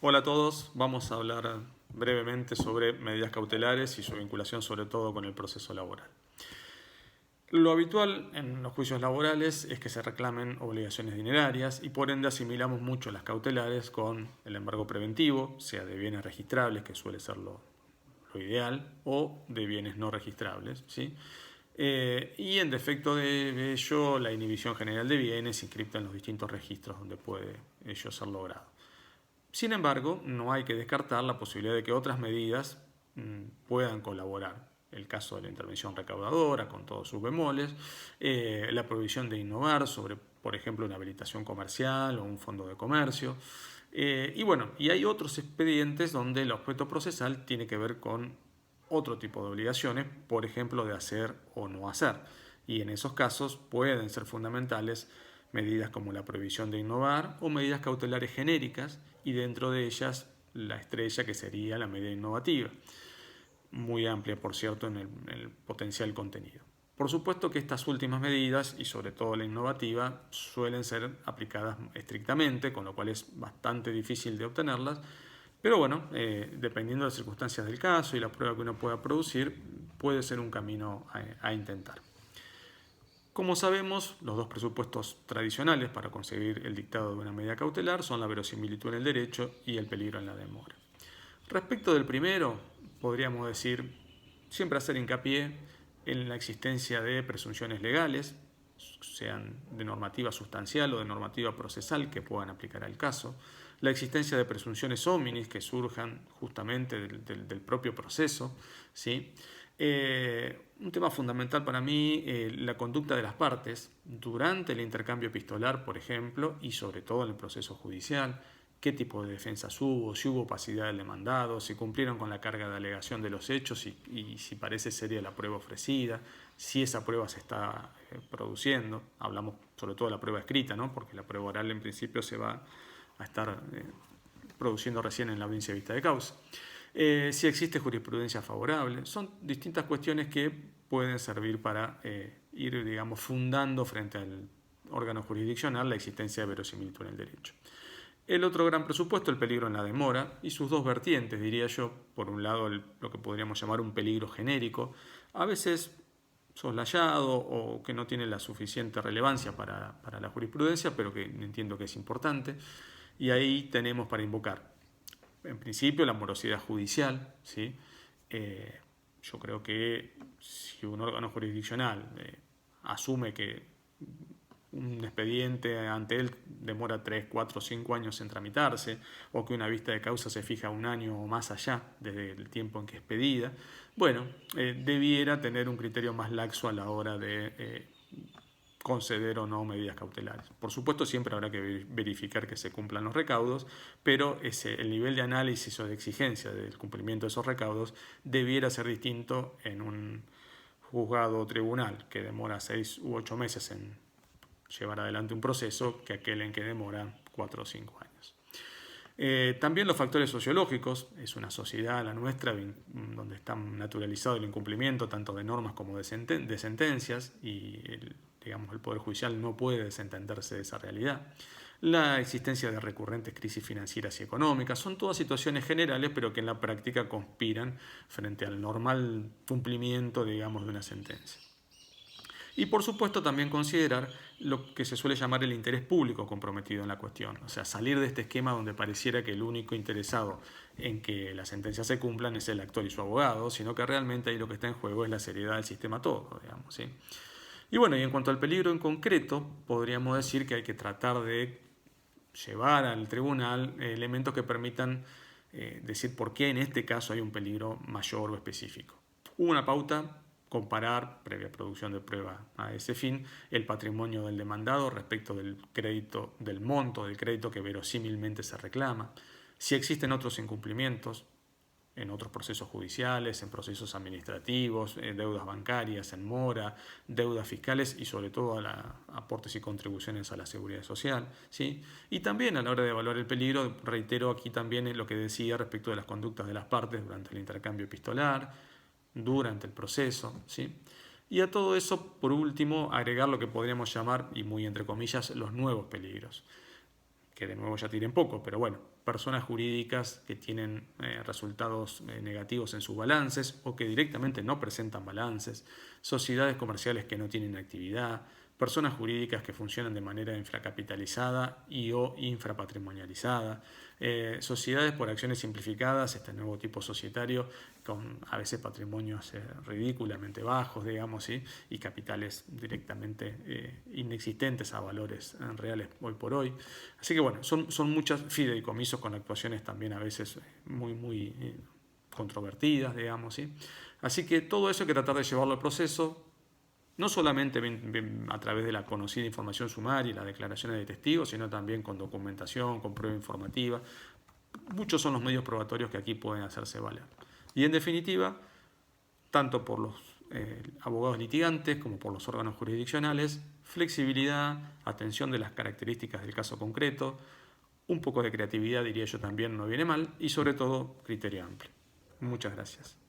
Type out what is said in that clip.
Hola a todos, vamos a hablar brevemente sobre medidas cautelares y su vinculación sobre todo con el proceso laboral. Lo habitual en los juicios laborales es que se reclamen obligaciones dinerarias y por ende asimilamos mucho las cautelares con el embargo preventivo, sea de bienes registrables, que suele ser lo ideal, o de bienes no registrables, ¿sí? Y en defecto de ello, la inhibición general de bienes inscripta en los distintos registros donde puede ello ser logrado. Sin embargo, no hay que descartar la posibilidad de que otras medidas puedan colaborar. El caso de la intervención recaudadora, con todos sus bemoles, la prohibición de innovar sobre, por ejemplo, una habilitación comercial o un fondo de comercio. Y hay otros expedientes donde el objeto procesal tiene que ver con otro tipo de obligaciones, por ejemplo, de hacer o no hacer. Y en esos casos pueden ser fundamentales medidas como la prohibición de innovar o medidas cautelares genéricas y dentro de ellas la estrella que sería la medida innovativa, muy amplia por cierto en el potencial contenido. Por supuesto que estas últimas medidas y sobre todo la innovativa suelen ser aplicadas estrictamente, con lo cual es bastante difícil de obtenerlas, pero bueno, dependiendo de las circunstancias del caso y la prueba que uno pueda producir, puede ser un camino a intentar. Como sabemos, los dos presupuestos tradicionales para conseguir el dictado de una medida cautelar son la verosimilitud en el derecho y el peligro en la demora. Respecto del primero, podríamos decir siempre hacer hincapié en la existencia de presunciones legales, sean de normativa sustancial o de normativa procesal que puedan aplicar al caso, la existencia de presunciones hominis que surjan justamente del propio proceso, ¿sí? Un tema fundamental para mí, la conducta de las partes durante el intercambio epistolar, por ejemplo, y sobre todo en el proceso judicial, qué tipo de defensas hubo, si hubo opacidad del demandado, si cumplieron con la carga de alegación de los hechos y si parece seria la prueba ofrecida, si esa prueba se está produciendo. Hablamos sobre todo de la prueba escrita, ¿no? Porque la prueba oral en principio se va a estar produciendo recién en la audiencia de vista de causa. Si existe jurisprudencia favorable, son distintas cuestiones que pueden servir para ir, digamos, fundando frente al órgano jurisdiccional la existencia de verosimilitud en el derecho. El otro gran presupuesto, el peligro en la demora, y sus dos vertientes, diría yo. Por un lado, lo que podríamos llamar un peligro genérico, a veces soslayado o que no tiene la suficiente relevancia para la jurisprudencia, pero que entiendo que es importante. Y ahí tenemos para invocar, en principio, la morosidad judicial, ¿sí? Yo creo que si un órgano jurisdiccional asume que un expediente ante él demora 3, 4, 5 años en tramitarse, o que una vista de causa se fija un año o más allá desde el tiempo en que es pedida, bueno, debiera tener un criterio más laxo a la hora de conceder o no medidas cautelares. Por supuesto, siempre habrá que verificar que se cumplan los recaudos, pero el nivel de análisis o de exigencia del cumplimiento de esos recaudos debiera ser distinto en un juzgado o tribunal que demora 6 u 8 meses en llevar adelante un proceso que aquel en que demora 4 o 5 años. También los factores sociológicos, es una sociedad, la nuestra, donde está naturalizado el incumplimiento tanto de normas como de sentencias y el Poder Judicial no puede desentenderse de esa realidad. La existencia de recurrentes crisis financieras y económicas, son todas situaciones generales pero que en la práctica conspiran frente al normal cumplimiento, de una sentencia. Y por supuesto también considerar lo que se suele llamar el interés público comprometido en la cuestión. O sea, salir de este esquema donde pareciera que el único interesado en que las sentencias se cumplan es el actor y su abogado, sino que realmente ahí lo que está en juego es la seriedad del sistema todo, ¿sí? Y bueno, y en cuanto al peligro en concreto, podríamos decir que hay que tratar de llevar al tribunal elementos que permitan decir por qué en este caso hay un peligro mayor o específico. Una pauta: comparar, previa producción de prueba a ese fin, el patrimonio del demandado respecto del crédito, del monto del crédito que verosímilmente se reclama. Si existen otros incumplimientos en otros procesos judiciales, en procesos administrativos, deudas bancarias, en mora, deudas fiscales y sobre todo aportes y contribuciones a la seguridad social, ¿sí? Y también a la hora de evaluar el peligro, reitero aquí también lo que decía respecto de las conductas de las partes durante el intercambio epistolar, durante el proceso, ¿sí? Y a todo eso, por último, agregar lo que podríamos llamar, y muy entre comillas, los nuevos peligros, que de nuevo ya tienen poco, pero bueno, personas jurídicas que tienen resultados negativos en sus balances o que directamente no presentan balances, sociedades comerciales que no tienen actividad, personas jurídicas que funcionan de manera infracapitalizada y o infrapatrimonializada, sociedades por acciones simplificadas, este nuevo tipo societario con a veces patrimonios ridículamente bajos, digamos, ¿sí? Y capitales directamente inexistentes a valores reales hoy por hoy. Así que bueno, son muchas fideicomisos con actuaciones también a veces muy controvertidas, digamos, ¿sí? Así que todo eso hay que tratar de llevarlo al proceso, no solamente a través de la conocida información sumaria y las declaraciones de testigos, sino también con documentación, con prueba informativa. Muchos son los medios probatorios que aquí pueden hacerse valer. Y en definitiva, tanto por los abogados litigantes como por los órganos jurisdiccionales, flexibilidad, atención de las características del caso concreto, un poco de creatividad, diría yo también, no viene mal, y sobre todo criterio amplio. Muchas gracias.